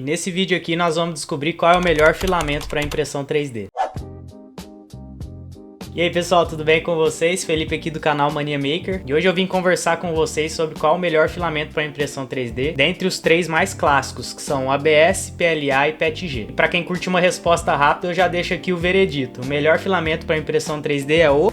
E nesse vídeo aqui nós vamos descobrir qual é o melhor filamento para impressão 3D. E aí pessoal, tudo bem com vocês? Felipe aqui do canal Mania Maker. E hoje eu vim conversar com vocês sobre qual é o melhor filamento para impressão 3D dentre os três mais clássicos, que são ABS, PLA e PETG. E para quem curte uma resposta rápida, eu já deixo aqui o veredito. O melhor filamento para impressão 3D é o...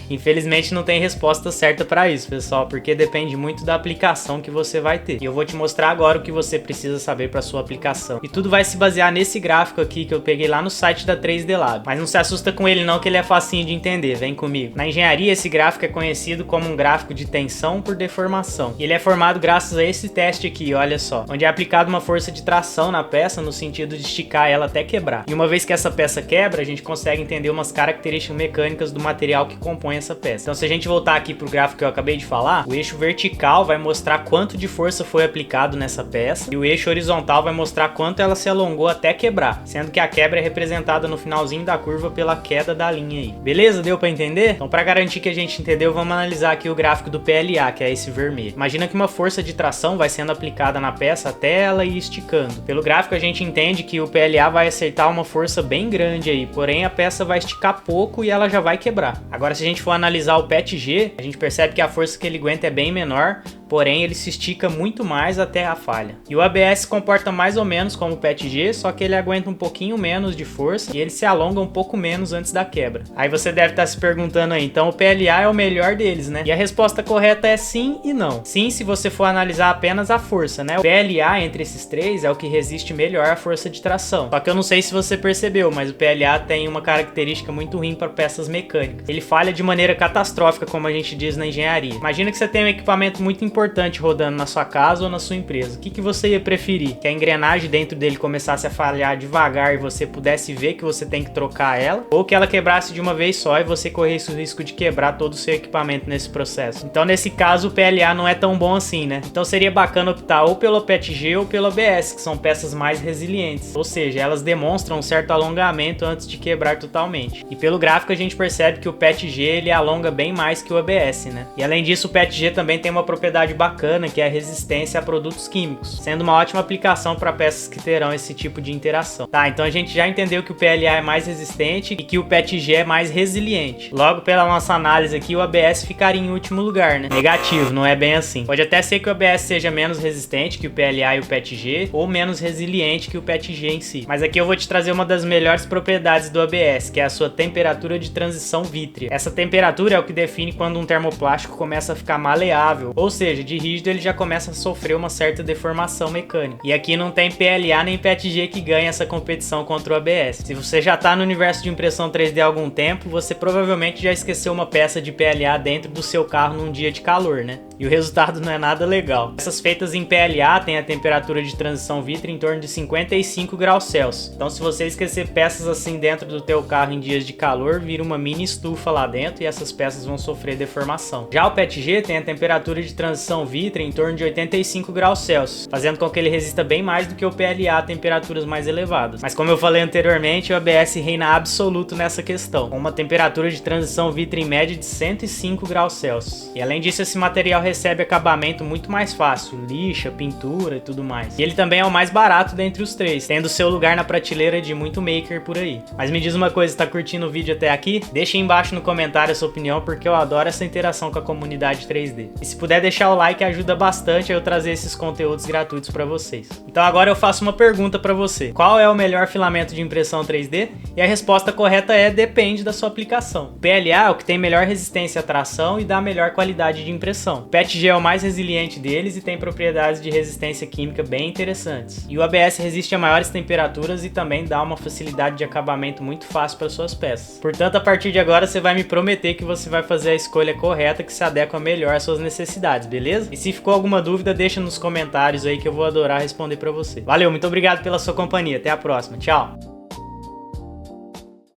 Infelizmente não tem resposta certa para isso, pessoal, porque depende muito da aplicação que você vai ter. E eu vou te mostrar agora o que você precisa saber para sua aplicação. E tudo vai se basear nesse gráfico aqui que eu peguei lá no site da 3D Lab. Mas não se assusta com ele não, que ele é facinho de entender, vem comigo. Na engenharia, esse gráfico é conhecido como um gráfico de tensão por deformação. E ele é formado graças a esse teste aqui, olha só, onde é aplicada uma força de tração na peça no sentido de esticar ela até quebrar. E uma vez que essa peça quebra, a gente consegue entender umas características mecânicas do material que compõe essa peça. Então se a gente voltar aqui pro gráfico que eu acabei de falar, o eixo vertical vai mostrar quanto de força foi aplicado nessa peça e o eixo horizontal vai mostrar quanto ela se alongou até quebrar, sendo que a quebra é representada no finalzinho da curva pela queda da linha aí. Beleza? Deu pra entender? Então para garantir que a gente entendeu, vamos analisar aqui o gráfico do PLA, que é esse vermelho. Imagina que uma força de tração vai sendo aplicada na peça até ela ir esticando. Pelo gráfico a gente entende que o PLA vai acertar uma força bem grande aí, porém a peça vai esticar pouco e ela já vai quebrar. Agora se a gente for analisar o PETG, a gente percebe que a força que ele aguenta é bem menor, porém ele se estica muito mais até a falha. E o ABS se comporta mais ou menos como o PETG, só que ele aguenta um pouquinho menos de força e ele se alonga um pouco menos antes da quebra. Aí você deve estar se perguntando aí, então o PLA é o melhor deles, né? E a resposta correta é sim e não. Sim, se você for analisar apenas a força, né? O PLA entre esses três é o que resiste melhor à força de tração. Só que eu não sei se você percebeu, mas o PLA tem uma característica muito ruim para peças mecânicas. Ele falha de maneira catastrófica, como a gente diz na engenharia. Imagina que você tem um equipamento muito importante rodando na sua casa ou na sua empresa. O que você ia preferir? Que a engrenagem dentro dele começasse a falhar devagar e você pudesse ver que você tem que trocar ela? Ou que ela quebrasse de uma vez só e você corresse o risco de quebrar todo o seu equipamento nesse processo? Então nesse caso o PLA não é tão bom assim, né? Então seria bacana optar ou pelo PETG ou pelo ABS, que são peças mais resilientes. Ou seja, elas demonstram um certo alongamento antes de quebrar totalmente. E pelo gráfico a gente percebe que o PETG ele alonga bem mais que o ABS, né? E além disso o PETG também tem uma propriedade bacana, que é a resistência a produtos químicos, sendo uma ótima aplicação para peças que terão esse tipo de interação. Tá, então a gente já entendeu que o PLA é mais resistente e que o PETG é mais resiliente. Logo, pela nossa análise aqui, o ABS ficaria em último lugar, né? Negativo, não é bem assim. Pode até ser que o ABS seja menos resistente que o PLA e o PETG, ou menos resiliente que o PETG em si. Mas aqui eu vou te trazer uma das melhores propriedades do ABS, que é a sua temperatura de transição vítrea. Essa temperatura é o que define quando um termoplástico começa a ficar maleável, ou seja, de rígido ele já começa a sofrer uma certa deformação mecânica. E aqui não tem PLA nem PETG que ganha essa competição contra o ABS. Se você já está no universo de impressão 3D há algum tempo, você provavelmente já esqueceu uma peça de PLA dentro do seu carro num dia de calor, né? E o resultado não é nada legal. Essas feitas em PLA têm a temperatura de transição vítrea em torno de 55 graus Celsius. Então se você esquecer peças assim dentro do teu carro em dias de calor, vira uma mini estufa lá dentro e essas peças vão sofrer deformação. Já o PETG tem a temperatura de transição vítrea em torno de 85 graus Celsius, fazendo com que ele resista bem mais do que o PLA a temperaturas mais elevadas. Mas como eu falei anteriormente, o ABS reina absoluto nessa questão, com uma temperatura de transição vítrea em média de 105 graus Celsius. E além disso, esse material recebe acabamento muito mais fácil, lixa, pintura e tudo mais. E ele também é o mais barato dentre os três, tendo seu lugar na prateleira de muito maker por aí. Mas me diz uma coisa, tá curtindo o vídeo até aqui? Deixa aí embaixo no comentário a sua opinião, porque eu adoro essa interação com a comunidade 3D. E se puder deixar o like, ajuda bastante a eu trazer esses conteúdos gratuitos para vocês. Então agora eu faço uma pergunta para você. Qual é o melhor filamento de impressão 3D? E a resposta correta é: depende da sua aplicação. O PLA é o que tem melhor resistência à tração e dá melhor qualidade de impressão. O PETG é o mais resiliente deles e tem propriedades de resistência química bem interessantes. E o ABS resiste a maiores temperaturas e também dá uma facilidade de acabamento muito fácil para suas peças. Portanto, a partir de agora você vai me prometer que você vai fazer a escolha correta que se adequa melhor às suas necessidades, beleza? E se ficou alguma dúvida, deixa nos comentários aí que eu vou adorar responder para você. Valeu, muito obrigado pela sua companhia. Até a próxima. Tchau!